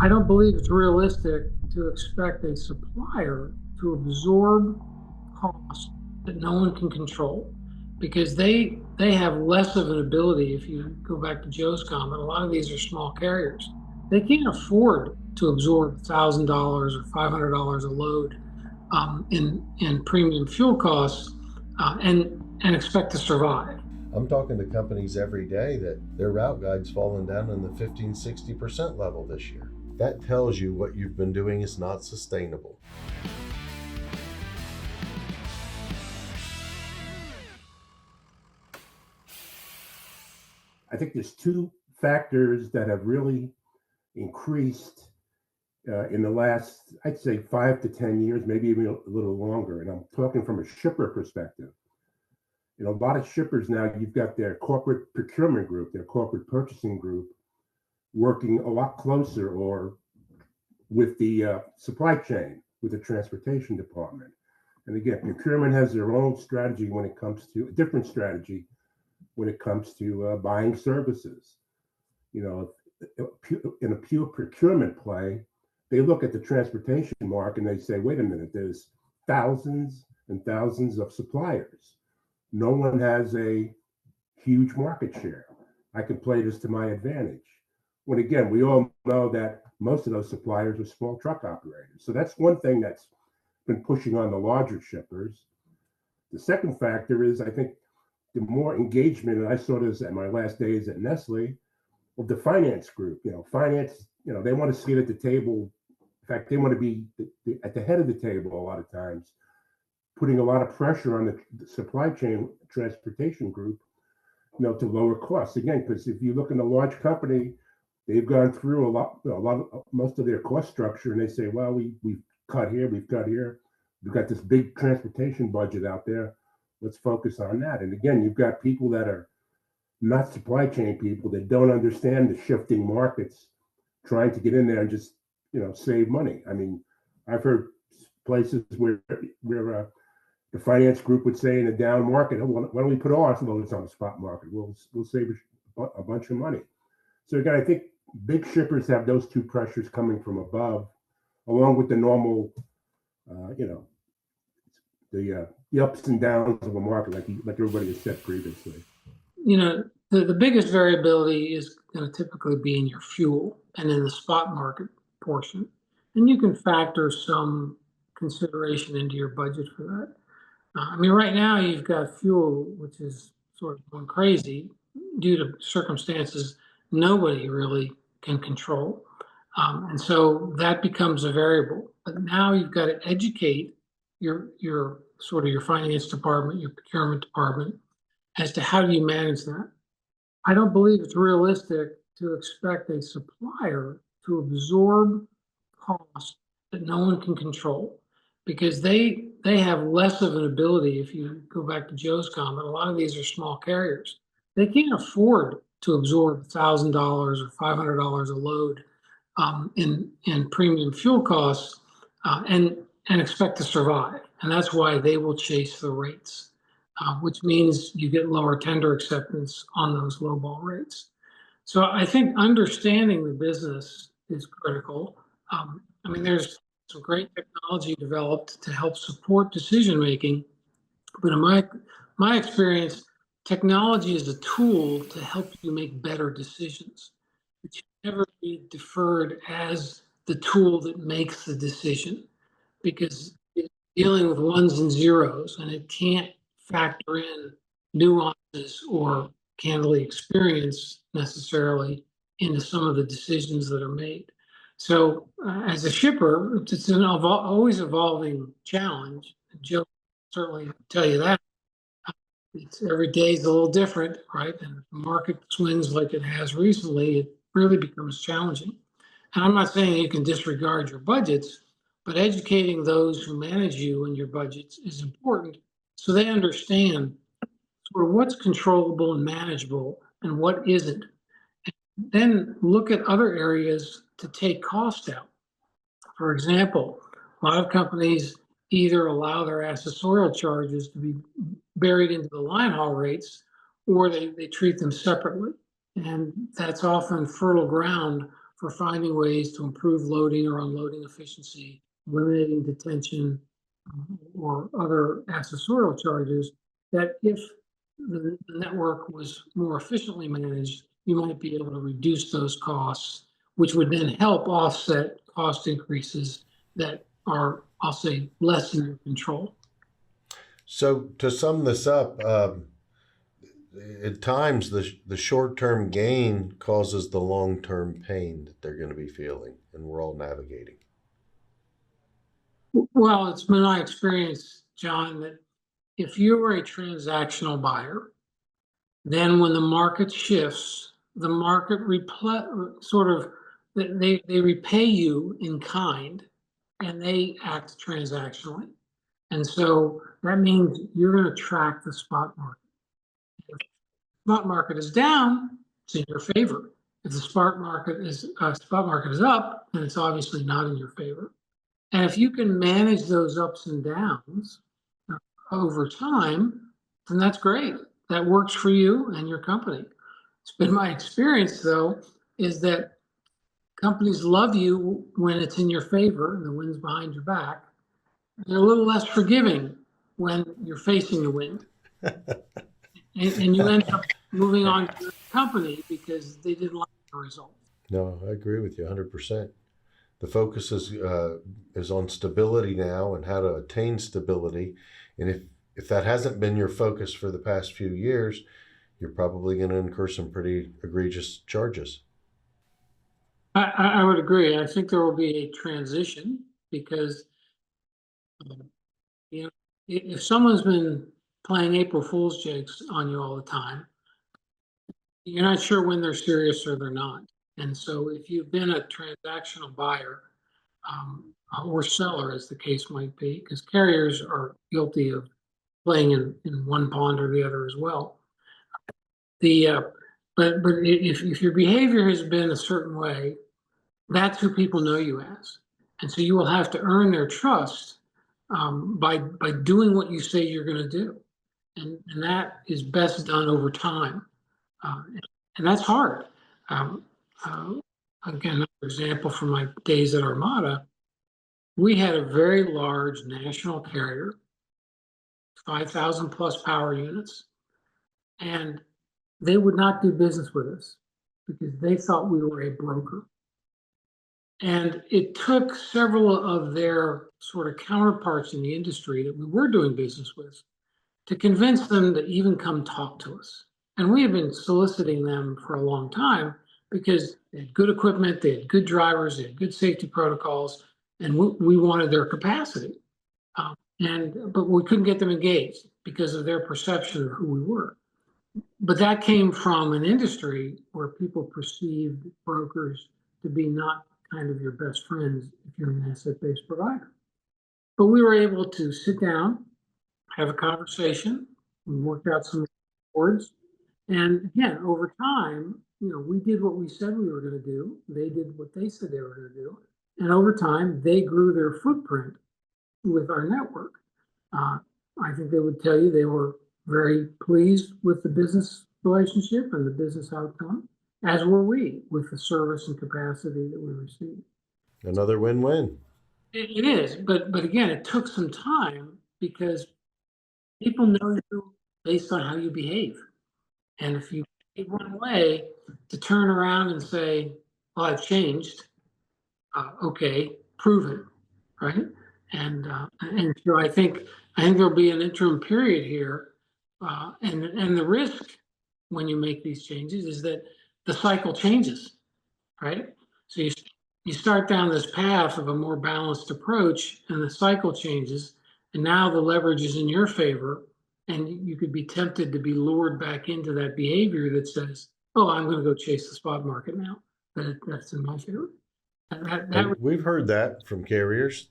I don't believe it's realistic to expect a supplier to absorb costs that no one can control, because they have less of an ability. If you go back to Joe's comment, a lot of these are small carriers. They can't afford to absorb $1,000 or $500 a load in premium fuel costs and expect to survive. I'm talking to companies every day that their route guide's fallen down in the 15-60% level this year. That tells you what you've been doing is not sustainable. I think there's two factors that have really increased in the last, I'd say 5 to 10 years, maybe even a little longer. And I'm talking from a shipper perspective. A lot of shippers now, you've got their corporate procurement group, their corporate purchasing group, working a lot closer or with the supply chain, with the transportation department. And again, procurement has their own strategy when it comes to a different strategy when it comes to buying services. In a pure procurement play, they look at the transportation market and they say, wait a minute, there's thousands and thousands of suppliers. No one has a huge market share. I can play this to my advantage. When again, we all know that most of those suppliers are small truck operators. So that's one thing that's been pushing on the larger shippers. The second factor is, I think, the more engagement, and I saw this at my last days at Nestle, of the finance group. Finance, they want to sit at the table. In fact, they want to be at the head of the table a lot of times, putting a lot of pressure on the supply chain transportation group, to lower costs. Again, because if you look in a large company, they've gone through most of their cost structure, and they say, well, we've cut here, we've got this big transportation budget out there. Let's focus on that. And again, you've got people that are not supply chain people that don't understand the shifting markets, trying to get in there and just, save money. I mean, I've heard places where the finance group would say in a down market, oh, why don't we put all our loads on the spot market? We'll save a bunch of money. So again, I think big shippers have those two pressures coming from above, along with the normal, the ups and downs of a market, like everybody has said previously. The biggest variability is going to typically be in your fuel and in the spot market portion. And you can factor some consideration into your budget for that. Right now you've got fuel, which is sort of going crazy due to circumstances nobody really can control. And so that becomes a variable. But now you've got to educate your finance department, your procurement department, as to how do you manage that. I don't believe it's realistic to expect a supplier to absorb costs that no one can control, because they have less of an ability. If you go back to Joe's comment, a lot of these are small carriers. They can't afford to absorb $1,000 or $500 a load in premium fuel costs and expect to survive. And that's why they will chase the rates, which means you get lower tender acceptance on those lowball rates. So I think understanding the business is critical. There's some great technology developed to help support decision making, but in my experience, technology is a tool to help you make better decisions. It should never be deferred as the tool that makes the decision, because it's dealing with ones and zeros, and it can't factor in nuances or candidly experience necessarily into some of the decisions that are made. So as a shipper, it's an always evolving challenge. Joe certainly tell you that. Every day is a little different, right? And if the market swings like it has recently, it really becomes challenging. And I'm not saying you can disregard your budgets, but educating those who manage you and your budgets is important, so they understand sort of what's controllable and manageable and what isn't. And then look at other areas to take cost out. For example, a lot of companies either allow their accessorial charges to be buried into the line haul rates, or they treat them separately. And that's often fertile ground for finding ways to improve loading or unloading efficiency, eliminating detention, or other accessorial charges, that if the network was more efficiently managed, you might be able to reduce those costs, which would then help offset cost increases that are, I'll say, less in your control. So to sum this up, at times the short-term gain causes the long-term pain that they're going to be feeling, and we're all navigating. Well, it's been my experience, John, that if you are a transactional buyer, then when the market shifts, the market they repay you in kind, and they act transactionally. And so that means you're going to track the spot market. If the spot market is down, it's in your favor. If the spot market is up, then it's obviously not in your favor. And if you can manage those ups and downs over time, then that's great. That works for you and your company. It's been my experience, though, is that companies love you when it's in your favor and the wind's behind your back. They're a little less forgiving when you're facing the wind. and you end up moving on to your company because they didn't like the result. No, I agree with you 100%. The focus is on stability now and how to attain stability. And if that hasn't been your focus for the past few years, you're probably going to incur some pretty egregious charges. I would agree. I think there will be a transition because, if someone's been playing April Fool's jokes on you all the time, you're not sure when they're serious or they're not. And so if you've been a transactional buyer or seller, as the case might be, because carriers are guilty of playing in one pond or the other as well. But if your behavior has been a certain way, that's who people know you as. And so you will have to earn their trust by doing what you say you're going to do. And that is best done over time. And that's hard. Again, another example from my days at Armada, we had a very large national carrier, 5,000 plus power units, and they would not do business with us because they thought we were a broker. And it took several of their sort of counterparts in the industry that we were doing business with to convince them to even come talk to us. And we had been soliciting them for a long time because they had good equipment, they had good drivers, they had good safety protocols, and we wanted their capacity. But we couldn't get them engaged because of their perception of who we were. But that came from an industry where people perceived brokers to be not kind of your best friends if you're an asset-based provider. But we were able to sit down, have a conversation, and work out some words. And again, over time, we did what we said we were going to do. They did what they said they were going to do. And over time, they grew their footprint with our network. I think they would tell you they were very pleased with the business relationship and the business outcome, as were we with the service and capacity that we received. Another win-win. It is, but again, it took some time because people know you based on how you behave. And if you behave one way, to turn around and say, well, I've changed, okay, prove it, right? And so I think there'll be an interim period here, and the risk when you make these changes is that the cycle changes, right? So you start down this path of a more balanced approach, and the cycle changes, and now the leverage is in your favor, and you could be tempted to be lured back into that behavior that says, "Oh, I'm going to go chase the spot market now." That's in my favor. We've heard that from carriers.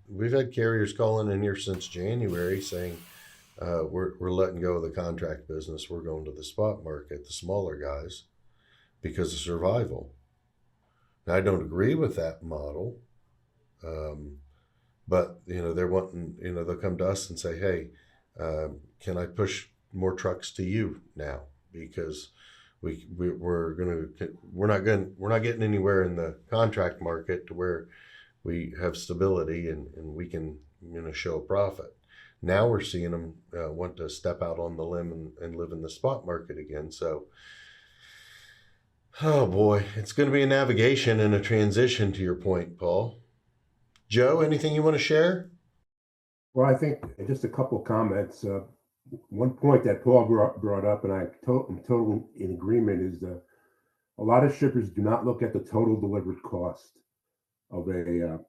We've had carriers calling in here since January saying, we're letting go of the contract business. We're going to the spot market, the smaller guys, because of survival. Now, I don't agree with that model. But, they're wanting, they'll come to us and say, hey, can I push more trucks to you now? Because we're not getting anywhere in the contract market to where we have stability and we can show a profit. Now we're seeing them want to step out on the limb and live in the spot market again. So, oh boy, it's going to be a navigation and a transition, to your point, Paul. Joe, anything you want to share? Well, I think just a couple of comments. One point that Paul brought up, and I'm totally in agreement, is that a lot of shippers do not look at the total delivered cost of a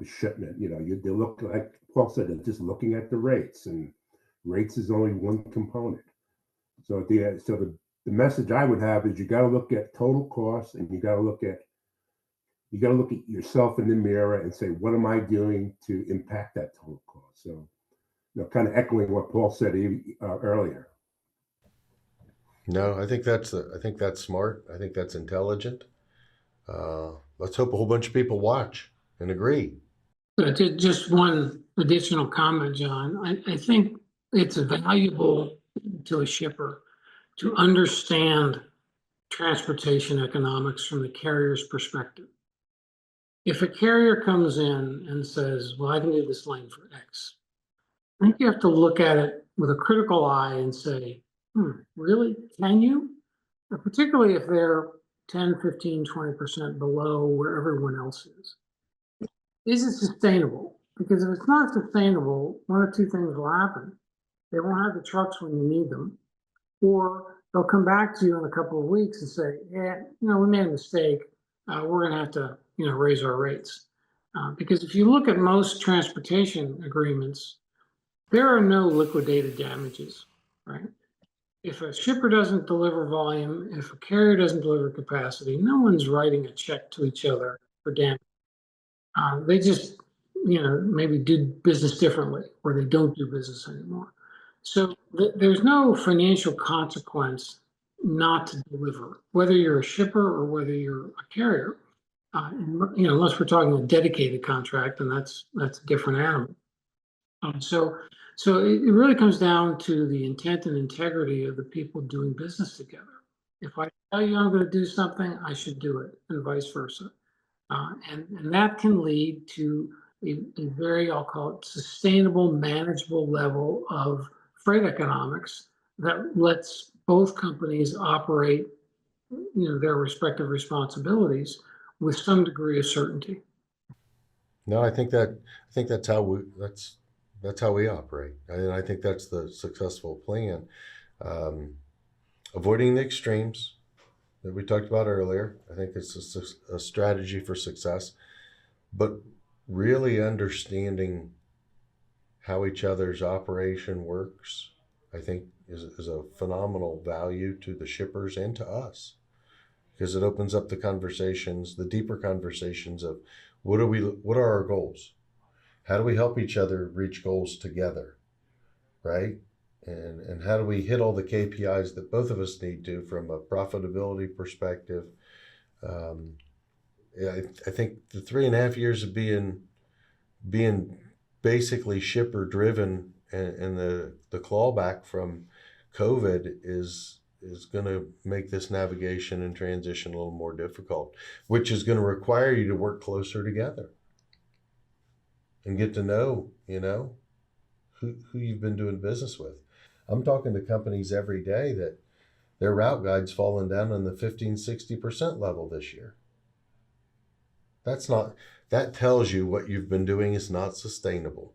shipment. They look, like Paul said, they're just looking at the rates, and rates is only one component. So the message I would have is you got to look at total cost, and you got to look at yourself in the mirror and say, what am I doing to impact that total cost? So, kind of echoing what Paul said earlier. No, I think that's smart. I think that's intelligent. Let's hope a whole bunch of people watch and agree. Just one additional comment, John. I think it's valuable to a shipper to understand transportation economics from the carrier's perspective. If a carrier comes in and says, well, I can do this lane for X, I think you have to look at it with a critical eye and say, really? Can you? Particularly if they're 10, 15, 20% below where everyone else is. Is it sustainable? Because if it's not sustainable, one of two things will happen. They won't have the trucks when you need them, or they'll come back to you in a couple of weeks and say, yeah, we made a mistake. We're going to have to, raise our rates. Because if you look at most transportation agreements, there are no liquidated damages, right? If a shipper doesn't deliver volume, if a carrier doesn't deliver capacity, no one's writing a check to each other for damage. They just, maybe do business differently, or they don't do business anymore. So there's no financial consequence not to deliver, whether you're a shipper or whether you're a carrier. Unless we're talking a dedicated contract, and that's a different animal. So it really comes down to the intent and integrity of the people doing business together. If I tell you I'm going to do something, I should do it, and vice versa. And that can lead to a very, I'll call it, sustainable, manageable level of freight economics that lets both companies operate, their respective responsibilities with some degree of certainty. No, I think that's how we operate. And I think that's the successful plan. Avoiding the extremes that we talked about earlier. I think it's a strategy for success, but really understanding how each other's operation works, I think is a phenomenal value to the shippers and to us, because it opens up the conversations, the deeper conversations of what are our goals? How do we help each other reach goals together, right? And how do we hit all the KPIs that both of us need to from a profitability perspective? I think the 3.5 years of being basically shipper driven and the clawback from COVID is going to make this navigation and transition a little more difficult, which is going to require you to work closer together and get to know, who you've been doing business with. I'm talking to companies every day that their route guide's fallen down in the 15-60% level this year. That tells you what you've been doing is not sustainable.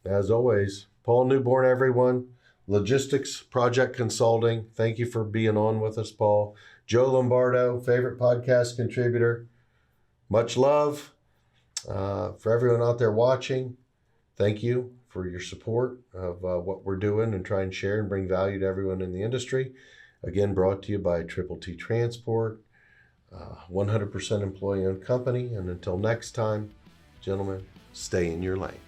As always, Paul Newbourne, everyone. Logistics Project Consulting. Thank you for being on with us, Paul. Joe Lombardo, favorite podcast contributor. Much love. For everyone out there watching, thank you for your support of what we're doing and try and share and bring value to everyone in the industry. Again, brought to you by Triple T Transport, 100% employee-owned company. And until next time, gentlemen, stay in your lane.